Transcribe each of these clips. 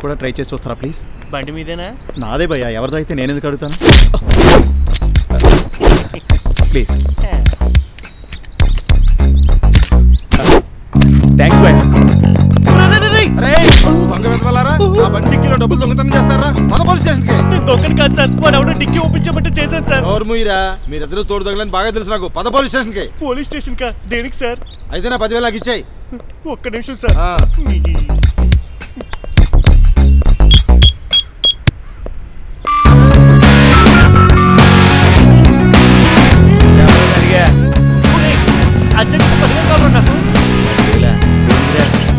కూడా ట్రై చేసి చూస్తారా ప్లీజ్? బండి మీదేనా? నాదే భయ్యా, ఎవరిదో అయితే నేను ఎందుకు అడుగుతాను? ప్లీజ్. థ్యాంక్స్ భయ్యా. డిక్కీలో డబ్బులు దొంగతనం చేస్తారా? మన పోలీస్ స్టేషన్కి. దొంగని కాదు సార్, వాడు ఎవడో డిక్కీ ఒప్పించమంటే చేశాను సార్. మీరా మీరిద్దరు తోడు దొంగలని బాగా తెలుసు నాకు. పద పోలీస్ స్టేషన్కి. పోలీస్ స్టేషన్ కా? దేనికి సార్? అయితే నా 10,000 నాకు ఇచ్చాయి. ఒక్క నిమిషం సార్.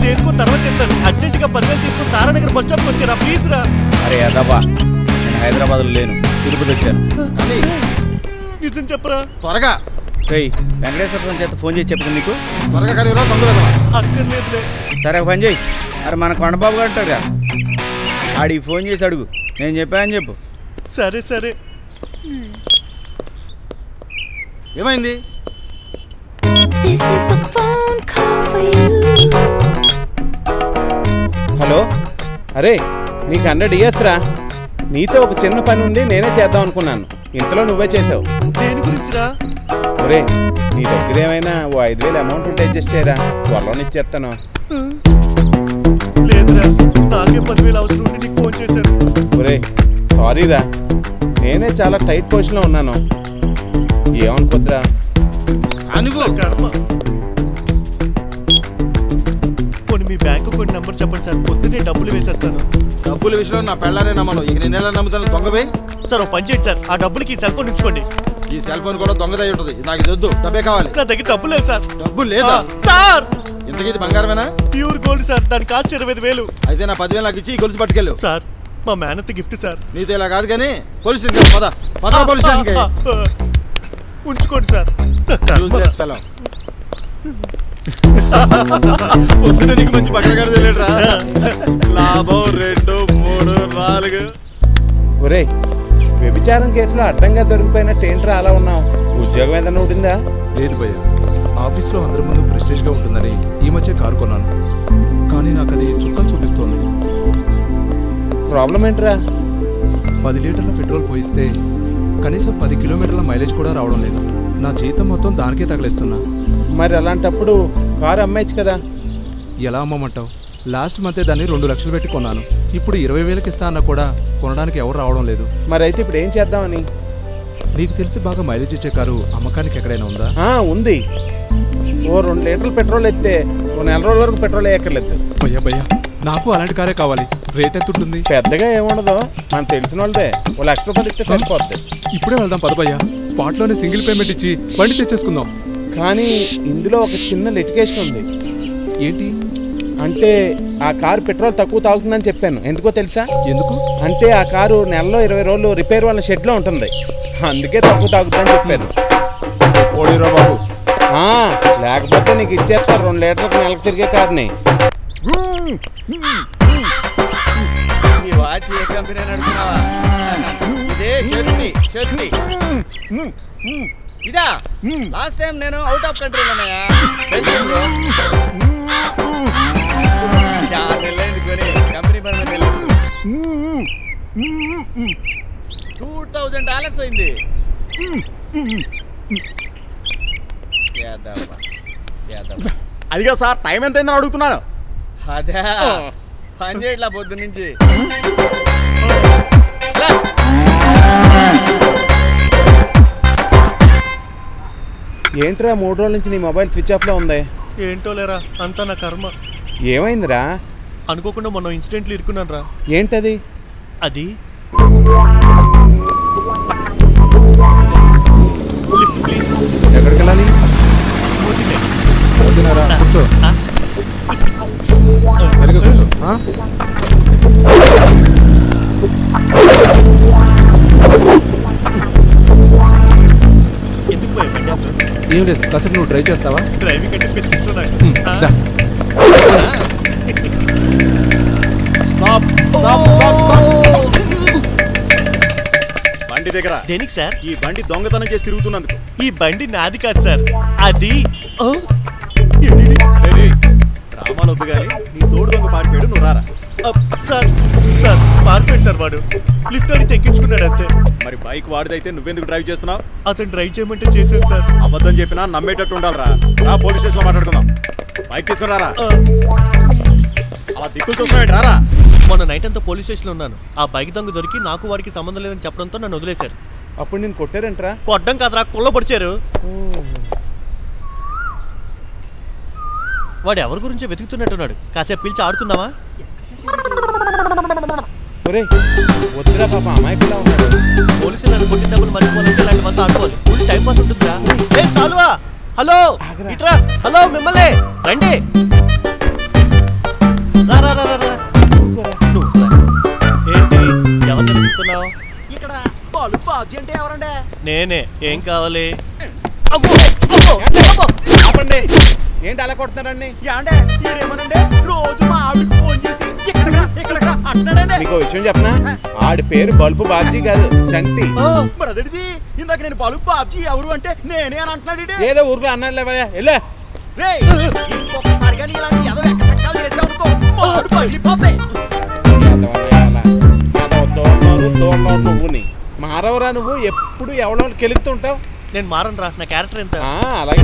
దేనికో తర్వాత చెప్తాను. అర్జెంట్గా 10,000 తీసుకుని తారానగర్ బస్ స్టాప్కి వచ్చారా ప్లీజ్ రా. అరే అదబ్బా, నేను హైదరాబాద్లో లేను, తిరుపతి వచ్చాను. నిజం చెప్పరా? త్వరగా. వెంకటేశ్వర స్వామి చేత ఫోన్ చేసి చెప్తాను నీకు. త్వరగా కానీ అక్కర్లేదులే. సరే ఒక పని చేయి. అరే మన కొండబాబు గారు ఉంటాడు కదా, ఆడికి ఫోన్ చేసి అడుగు, నేను చెప్పానని చెప్పు. సరే సరే. ఏమైంది? హలో, అరే నీకు 100 years రా. నీతో ఒక చిన్న పని ఉంది, నేనే చేద్దాం అనుకున్నాను, ఇంతలో నువ్వే చేసావు. దేని గురించిరా? ఒరే నీ దగ్గర ఏమైనా ఓ 5,000 అమౌంట్ ఉంటే అడ్జస్ట్ చేయరా, త్వరలో ఇచ్చేస్తాను. లేదురా, నాకే 10,000 అవసరం ఉంటే నీకు ఫోన్ చేశాను. ఒరే సారీరా, నేనే చాలా టైట్ పొజిషన్లో ఉన్నాను, ఏమనుకోద్దురా. కొన్ని మీ బ్యాంకు కొన్ని నెంబర్ చెప్పండి సార్, పొద్దునే డబ్బులు వేసేస్తాను. డబ్బుల విషయంలో నా పెళ్ళానే నమ్మను, ఇక నేను ఎలా నమ్ముతాను? దొంగవే సార్. ఓ పని చేయండి సార్, ఆ డబ్బులకి సెల్ ఫోన్ ఉంచుకోండి. ఈ సెల్ ఫోన్ కూడా దొంగదై ఉంటుంది, నాకు ఇది వద్దు. డబ్బే కావాలి. నా దగ్గర డబ్బులు లేవు సార్. డబ్బులు లేదా సార్? ఇంతకీ ఇది బంగారమేనా? ప్యూర్ గోల్డ్ సార్, దాని కాస్ట్ 25,000. అయితే నా 10,000 నాకు ఇచ్చి గొలుసు పట్టుకెళ్ళు. సార్ మా మేనత్ గిఫ్ట్ సార్. నీతో ఇలా కాదు కానీ పోలీస్ స్టేషన్ పద. పద పోలీస్ స్టేషన్కి. ఉంచుకోండి సార్. పొద్దున నీకు మంచి బట్టగాడు తెలియదురా. లాభం 2, 3, 4. ఒరే వ్యభిచారం కేసులో అడ్డంగా దొరికిపోయినట్టు ఏంట్రా అలా ఉన్నావు? ఉద్యోగం ఏదైనా ఉంటుందా? లేదు భయ్య, ఆఫీస్లో అందరి ముందు ప్రెస్టేజ్గా ఉంటుందని ఈ మధ్య కారు కొన్నాను, కానీ నాకు అది చుక్కలు చూపిస్తోంది. ప్రాబ్లం ఏంట్రా? 10 లీటర్ల పెట్రోల్ పోయిస్తే కనీసం 10 కిలోమీటర్ల మైలేజ్ కూడా రావడం లేదు. నా జీతం మొత్తం దానికే తగిలేస్తున్నా. మరి అలాంటప్పుడు కారు అమ్మేచ్చు కదా. ఎలా అమ్మమంటావు? లాస్ట్ మంతే దాన్ని 2 లక్షలు పెట్టి కొన్నాను. ఇప్పుడు 20,000కి ఇస్తా అన్నా కూడా కొనడానికి ఎవరు రావడం లేదు. మరి అయితే ఇప్పుడు ఏం చేద్దామని? నీకు తెలిసి బాగా మైలేజ్ ఇచ్చే కారు అమ్మకానికి ఎక్కడైనా ఉందా? ఉంది. ఓ 2 లీటర్లు పెట్రోల్ ఎత్తే ఓ 4 రోజుల వరకు పెట్రోల్ వేయక్కర్లేదు. భయ్యా నాకు అలాంటి కారే కావాలి. రేట్ ఎంత ఉంటుంది? పెద్దగా ఏముండదు, మనకు తెలిసిన వాళ్ళదే. ఓ 1,00,000 రూపాయలు ఇస్తే సరిపోద్ది. ఇప్పుడే వెళ్దాం పద భయ్యా, స్పాట్లోనే సింగిల్ పేమెంట్ ఇచ్చి బండి తెచ్చేసుకుందాం. కానీ ఇందులో ఒక చిన్న లిటిగేషన్ ఉంది. ఏంటి అంటే ఆ కారు పెట్రోల్ తక్కువ తాగుతుందని చెప్పాను, ఎందుకో తెలుసా? ఎందుకు అంటే ఆ కారు నెలలో 20 రోజులు రిపేర్ వాళ్ళ షెడ్లో ఉంటుంది, అందుకే తక్కువ తాగుతుందని చెప్పాను. ఓడిరా బాబు. లేకపోతే నీకు ఇచ్చేస్తారు 2 లీటర్లకు నెలకు తిరిగే కారుని. ఈ వాచ్ ఏ కంపెనీ నడుపుతున్నావా? ఇదే షర్టీ. ఇదా లాస్ట్ టైం నేను అవుట్ ఆఫ్ కంట్రీలో ఉన్నాయా? 50,000 కంపెనీ $2,000 అయింది. అదిగా సార్, టైం ఎంత అయిందని అడుగుతున్నాను. అదే పని చేయట్లా పొద్దు నుంచి. ఏంట్రా 3 రోజుల నుంచి నీ మొబైల్ స్విచ్ ఆఫ్లో ఉంది? ఏంటో లేరా, అంతా నా కర్మ. ఏమైందిరా? అనుకోకుండా మొన్న ఇన్సిడెంట్లు ఇరుక్కున్నాను రా. ఏంటది? అది ఎక్కడికి వెళ్ళాలి? వద్దునారా, కూర్చో. సరిగా కూర్చో. ఏం లేదు, కాసేపు నువ్వు డ్రైవ్ చేస్తావా? డ్రైవింగ్ అంటే పెంచుతున్నాయి. బండి దగ్గర దేనికి సార్? ఈ బండి దొంగతనం చేసి తిరుగుతున్నందుకు. ఈ బండి నాది కాదు సార్, అది డ్రామాలు వద్దు కానీ నీ తోడు దొంగ పారిపోయాడు, నువ్వు రారా. సార్ సార్ పారిపోయాడు సార్ వాడు. లిఫ్ట్ అడిగితే ఎక్కించుకున్నాడు అంతే. మరి బైక్ వాడిదైతే నువ్వెందుకు డ్రైవ్ చేస్తున్నావు? అతను డ్రైవ్ చేయమంటే చేశాను సార్. అబద్ధం చెప్పినా నమ్మేటట్టు ఉండాలిరా. రా పోలీస్ స్టేషన్ లో మాట్లాడుకుందాం. బైక్ తీసుకుని రారా. అలా దిక్కులు చూస్తున్నాడు రారా. మొన్న నైట్ అంతా పోలీస్ స్టేషన్ లో ఉన్నాను. ఆ బైక్ దొంగ దొరికి నాకు వాడికి సంబంధం లేదని చెప్పడంతో నన్ను వదిలేశారు. అప్పుడు నేను కొట్టారంటరా? కొట్టడం కాదురా, కుళ్ళ పొడిచారు. వాడు ఎవరి గురించో వెతుకుతున్నట్టున్నాడు. కాసేపు పిలిచి ఆడుకుందామా? ఒరే వద్దురా పాప, అమాయకులా ఉన్నాడు. పోలీసులు నన్ను కొట్టిన డబ్బులు మర్చిపోవాలంటే ఇలాంటి మంది ఆడుకోవాలి. ఫుల్ టైం పాస్ ఉంటుందిరా. ఏ సాల్వా, హలో ఇట్రా. హలో మిమ్మల్ని రండి. రా రా రా రా. ఏంటి ఎవరిని వెతుకుతున్నావు? ఇక్కడ బాలు బాబ్జీ అంటే ఎవరండి? నేనే. ఏం కావాలి? ఆపండి, ఏంటి అలా కొడుతున్నారండి? యాండే ఈడేమనండి రోజు మా ఆవిడకి ఫోన్ చేసి ఇక్కడ అంటున్నాడండి. మీకు విషయం చెప్పనా? ఆడి పేరు బల్బు బాబ్జీ కాదు, చంటి. బ్రదర్ది ఇందాక నేను బాలు బాబ్జీ ఎవరు అంటే నేనే అని అంటున్నాడు. ఏదో ఊర్లో అన్నాడు లేవయ్యా, వెళ్ళా. ఇంకొకసారి కానీ ఇలాంటి ఎదవ ఎక్కసెక్కాలు చేసావనుకో మాడు పగిలిపోతాయి. నువ్వుని మారవరా, నువ్వు ఎప్పుడు ఎవరో కెలుగుతుంటావు. నేను మారను రా, నా క్యారెక్టర్ ఎంత. అలాగే